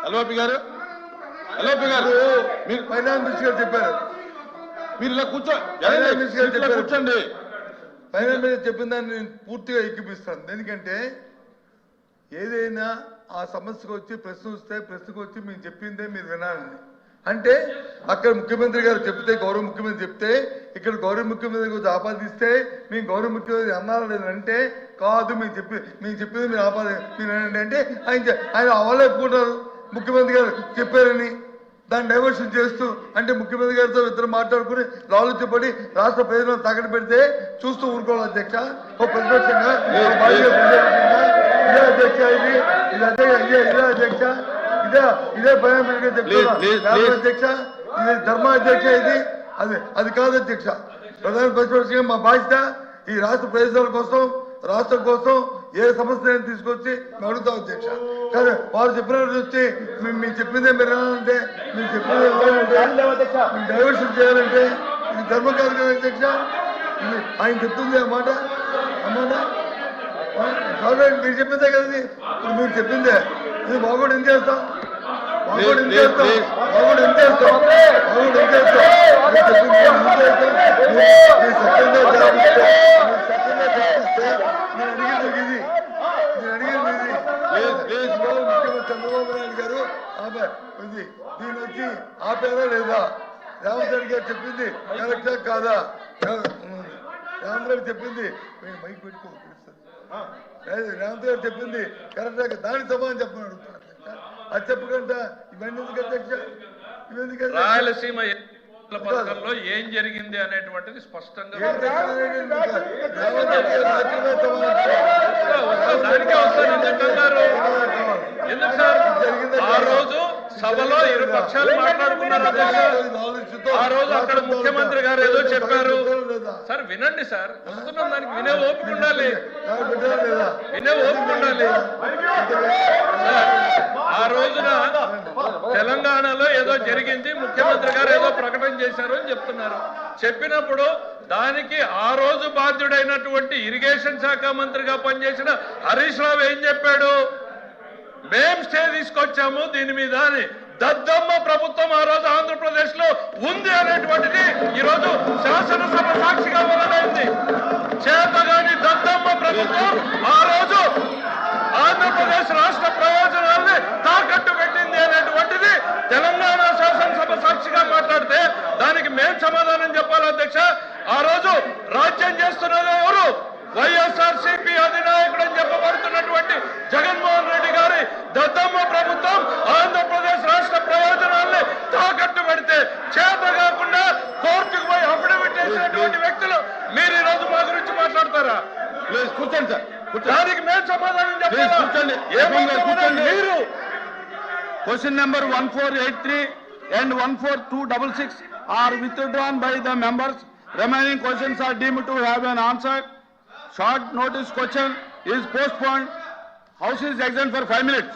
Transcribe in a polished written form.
అల్వాపి గారు మీరు finance minister గారు చెప్పారు. మీరు ఇలా కూర్చోండి. ఫైనాన్స్ మినిస్టర్ చెప్పిన దాన్ని నేను పూర్తిగా ఎక్కిపిస్తాను. ఎందుకంటే ఏదైనా ఆ సమస్యకు వచ్చి ప్రశ్న వస్తే ప్రశ్నకు వచ్చి మేము చెప్పిందే మీరు వినాలని. అంటే అక్కడ ముఖ్యమంత్రి గారు చెప్తే, గౌరవ ముఖ్యమంత్రి చెప్తే, ఇక్కడ గౌరవ ముఖ్యమంత్రి గురించి ఆపాదిస్తే మేము గౌరవ ముఖ్యమంత్రి అన్నారా లేదంటే కాదు, మేము చెప్పింది మీరు మీరు అంటే ఆయన అవలే ఒప్పుకుంటారు ముఖ్యమంత్రి గారు చెప్పారని. దాన్ని డైవర్షన్ చేస్తూ అంటే ముఖ్యమంత్రి గారితో ఇద్దరు మాట్లాడుకుని లాలుచిపడి రాష్ట్ర ప్రజలను తాకట్టు పెడితే చూస్తూ ఊరుకోవాలి అధ్యక్ష. ఓ ప్రతిపక్షంగా ఇదే అధ్యక్ష, ఇదే అధ్యక్ష, ఇదే భయం అధ్యక్ష, ఇది ధర్మ అధ్యక్ష, ఇది అది కాదు అధ్యక్ష. ప్రధాన ప్రతిపక్షంగా మా బాధ్యత ఈ రాష్ట్ర ప్రయోజనాల కోసం, రాష్ట్రం కోసం ఏ సమస్య తీసుకొచ్చి మేము అడుగుతాం అధ్యక్ష. కానీ వారు చెప్పినట్టు వచ్చి మేము చెప్పిందే మీరు అంటే, మీరు చెప్పిందే మేము డైవర్షన్ చేయాలంటే ఇది ధర్మం కాదు కదా అధ్యక్ష. ఆయన చెప్తుంది అన్నమాట మీరు చెప్పిందే కదా, ఇప్పుడు మీరు చెప్పిందే. ఇది బాగోడు ఏం చేస్తాం, బాగోడు ఏం చేస్తాం, బాగోడు ఏం చేస్తాం, బాగోడు ఏం చేస్తాం, చంద్రబాబు నాయుడు గారు దీని వచ్చి ఆపేదా లేదా? రేవంత్ రెడ్డి గారు చెప్పింది కరెక్టా కాదా? రేవంత్ రెడ్డి చెప్పింది మైక్ పెట్టుకో, రేవంత్ గారు చెప్పింది కరెక్టా, దానికి సమాధానం చెప్పని అడుగుతున్నారు. అది చెప్పకుండా ఇవన్నీ ఎందుకు అధ్యక్ష? ఇవన్నీ రాయలసీమ పథకంలో ఏం జరిగింది అనేటువంటిది స్పష్టంగా దానికే వస్తాను. ఎందుకు సార్ ఆ రోజు సభలో ఇరు పక్షాలు మాట్లాడుకున్నారు అధ్యక్ష. ఆ రోజు అక్కడ ముఖ్యమంత్రి గారు ఏదో చెప్పారు సార్. వినండి సార్, వస్తున్నాం, దానికి వినే ఓపిక ఉండాలి, వినే ఓపిక ఉండాలి. ఆ రోజున తెలంగాణలో ఏదో జరిగింది, ముఖ్యమంత్రి గారు ఏదో ప్రకటన చేశారు అని చెప్తున్నారు. చెప్పినప్పుడు దానికి ఆ రోజు బాధ్యుడైనటువంటి ఇరిగేషన్ శాఖ మంత్రిగా పనిచేసిన హరీష్ రావు ఏం చెప్పాడు? మేం స్టే తీసుకొచ్చాము దీని మీద అని. దద్దమ్మ ప్రభుత్వం ఆ రోజు ఆంధ్రప్రదేశ్ లో ఉంది అనేటువంటిది ఈరోజు శాసనసభ సాక్షిగా వెల్లడైంది. చేతగాని దద్దమ్మ ప్రభుత్వం ఆ రోజు ఆంధ్రప్రదేశ్ రాష్ట్ర ప్రయోజనాల్ని తాకట్టు పెట్టింది అనేటువంటిది తెలంగాణ శాసనసభ సాక్షిగా మాట్లాడితే దానికి మేం సమాధానం చెప్పాలి అధ్యక్ష. ఆ రోజు రాజ్యం చేస్తున్నది ఎవరు? వైఎస్ఆర్సీపీ అధినాయకుడు అని చెప్పబడుతున్నటువంటి జగన్మోహన్ రెడ్డి గారి దద్దమ్మ ప్రభుత్వం ఆంధ్రప్రదేశ్ రాష్ట్ర ప్రయోజనాల్ని తాకట్టు పెడితే చేత కాకుండా కోర్టుకు పోయి అఫిడవిట్ చేసినటువంటి వ్యక్తులు మీరు ఈ రోజు మా గురించి మాట్లాడతారా? కూర్చోండి సార్, దానికి మేము సమాధానం చెప్పాలి. మీరు question number 1483 and 14266 are withdrawn by the members. Remaining questions are deemed to have been answered. Short notice question is postponed. House is adjourned for 5 minutes.